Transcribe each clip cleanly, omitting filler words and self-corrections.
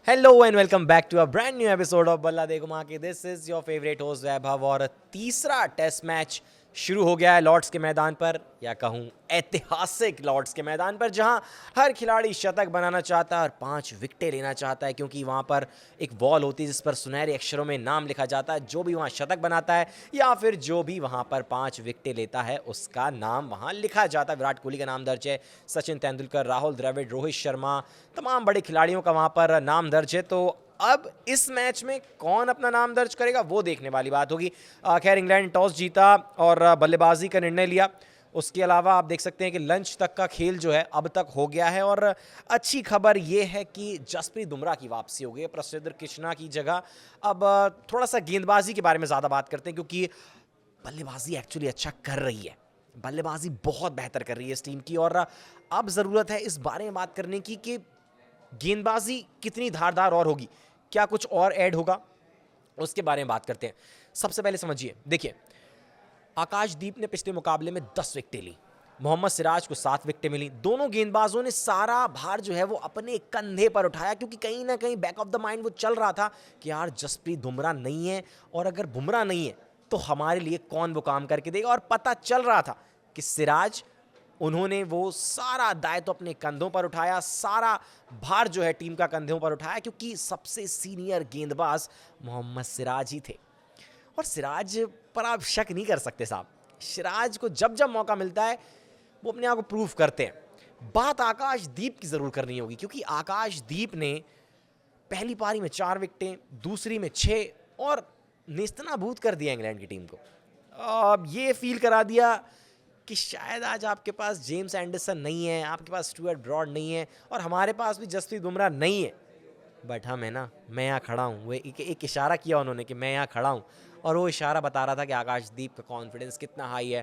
Hello and welcome back to a brand new episode of Balla De Ghuma Ke. This is your favourite host Vaibhav और तीसरा test match शुरू हो गया है लॉर्ड्स के मैदान पर, या कहूँ ऐतिहासिक लॉर्ड्स के मैदान पर, जहां हर खिलाड़ी शतक बनाना चाहता है और 5 विकेटें लेना चाहता है, क्योंकि वहां पर एक वॉल होती है जिस पर सुनहरे अक्षरों में नाम लिखा जाता है। जो भी वहां शतक बनाता है या फिर जो भी वहां पर 5 विकेटें लेता है उसका नाम वहां लिखा जाता है। विराट कोहली का नाम दर्ज है, सचिन तेंदुलकर, राहुल द्रविड़, रोहित शर्मा, तमाम बड़े खिलाड़ियों का वहां पर नाम दर्ज है। तो अब इस मैच में कौन अपना नाम दर्ज करेगा वो देखने वाली बात होगी। खैर, इंग्लैंड टॉस जीता और बल्लेबाजी का निर्णय लिया। उसके अलावा आप देख सकते हैं कि लंच तक का खेल जो है अब तक हो गया है, और अच्छी खबर ये है कि जसप्रीत बुमराह की वापसी हो गई है प्रसिद्ध कृष्णा की जगह। अब थोड़ा सा गेंदबाजी के बारे में ज़्यादा बात करते हैं, क्योंकि बल्लेबाजी एक्चुअली अच्छा कर रही है, बल्लेबाजी बहुत बेहतर कर रही है इस टीम की। और अब ज़रूरत है इस बारे में बात करने की कि गेंदबाजी कितनी धारदार और होगी, क्या कुछ और ऐड होगा, उसके बारे में बात करते हैं। सबसे पहले समझिए, देखिए, आकाशदीप ने पिछले मुकाबले में 10 विकेटें ली, मोहम्मद सिराज को 7 विकेटें मिली। दोनों गेंदबाजों ने सारा भार जो है वो अपने कंधे पर उठाया, क्योंकि कहीं ना कहीं बैक ऑफ द माइंड वो चल रहा था कि यार जसप्रीत बुमराह नहीं है, और अगर बुमराह नहीं है तो हमारे लिए कौन वो काम करके देगा। और पता चल रहा था कि सिराज, उन्होंने वो सारा दायित्व तो अपने कंधों पर उठाया, सारा भार जो है टीम का कंधों पर उठाया, क्योंकि सबसे सीनियर गेंदबाज मोहम्मद सिराज ही थे। और सिराज पर आप शक नहीं कर सकते साहब, सिराज को जब जब मौका मिलता है वो अपने आप को प्रूव करते हैं। बात आकाशदीप की जरूर करनी होगी, क्योंकि आकाशदीप ने पहली पारी में 4 विकेटें, दूसरी में 6, और नेस्तनाबूद कर दिया इंग्लैंड की टीम को। अब ये फील करा दिया कि शायद आज आपके पास जेम्स एंडरसन नहीं है, आपके पास स्टुअर्ट ब्रॉड नहीं है, और हमारे पास भी जसप्रीत बुमराह नहीं है, बट हम है ना, मैं यहाँ खड़ा हूँ। वो एक इशारा किया उन्होंने कि मैं यहाँ खड़ा हूँ, और वो इशारा बता रहा था कि आकाशदीप का कॉन्फिडेंस कितना हाई है।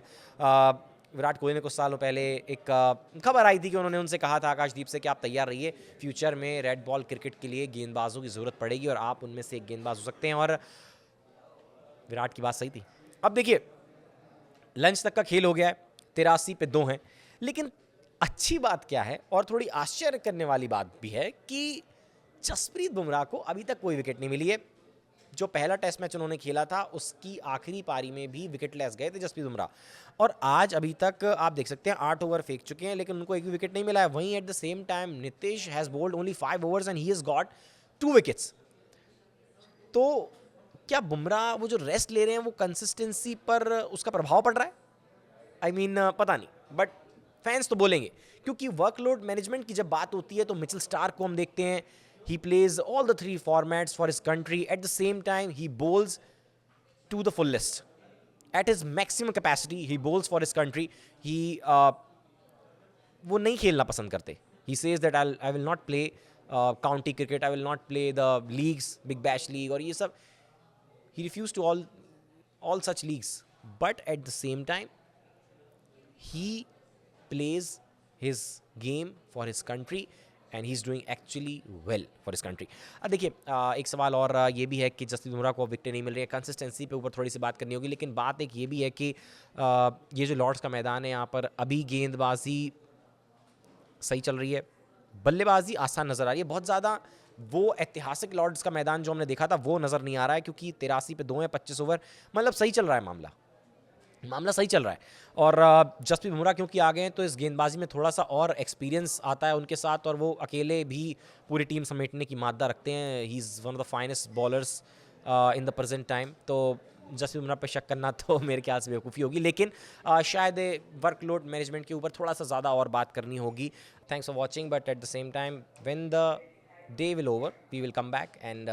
विराट कोहली ने कुछ सालों पहले एक खबर आई थी कि उन्होंने उनसे कहा था आकाशदीप से कि आप तैयार रहिए, फ्यूचर में रेड बॉल क्रिकेट के लिए गेंदबाजों की ज़रूरत पड़ेगी और आप उनमें से एक गेंदबाज हो सकते हैं। और विराट की बात सही थी। अब देखिए, लंच तक का खेल हो गया है, 83 पे 2 हैं, लेकिन अच्छी बात क्या है और थोड़ी आश्चर्य करने वाली बात भी है कि जसप्रीत बुमराह को अभी तक कोई विकेट नहीं मिली है। जो पहला टेस्ट मैच उन्होंने खेला था उसकी आखिरी पारी में भी विकेटलेस गए थे जसप्रीत बुमराह, और आज अभी तक आप देख सकते हैं 8 ओवर फेंक चुके हैं, लेकिन उनको एक भी विकेट नहीं मिला है। वहीं at the same time Nitish has bowled only 5 overs and he has got 2 wickets. तो क्या बुमराह वो जो रेस्ट ले रहे हैं वो कंसिस्टेंसी पर उसका प्रभाव पड़ रहा है? आई मीन पता नहीं, बट फैंस तो बोलेंगे, क्योंकि वर्कलोड मैनेजमेंट की जब बात होती है तो मिचेल स्टार्क को हम देखते हैं, he plays all the 3 formats for his country, at the same time he bowls to the fullest, at his maximum capacity he bowls for his country. ही वो नहीं खेलना पसंद करते। He says that I will not play county cricket, I will not play the leagues, big bash league और ये सब। He refuse to all such leagues, but at the same time he plays his game for his country and he's doing actually well for his country. अब देखिए, एक सवाल और ये भी है कि जसप्रीत बुमराह को विकेटें नहीं मिल रही है, कंसिस्टेंसी पे ऊपर थोड़ी सी बात करनी होगी, लेकिन बात एक ये भी है कि ये जो लॉर्ड्स का मैदान है यहाँ पर अभी गेंदबाजी सही चल रही है, बल्लेबाजी आसान नज़र आ रही है। बहुत ज़्यादा वो ऐतिहासिक लॉर्ड्स का मैदान जो हमने देखा था वो नज़र नहीं आ रहा है, क्योंकि 83 पे 2 है, 25 ओवर, मतलब सही चल रहा है मामला सही चल रहा है। और जसप्रीत बुमराह क्योंकि आ गए हैं तो इस गेंदबाजी में थोड़ा सा और एक्सपीरियंस आता है उनके साथ, और वो अकेले भी पूरी टीम समेटने की मादा रखते हैं। He is one of the finest bowlers in the present time. तो जसप्रीत बुमराह पे शक करना तो मेरे ख्याल से बेवकूफ़ी होगी, लेकिन शायद वर्कलोड मैनेजमेंट के ऊपर थोड़ा सा ज़्यादा और बात करनी होगी। Thanks for watching, but at the same time when the day will over, we will come back and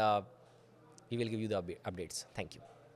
we will give you the updates. Thank you.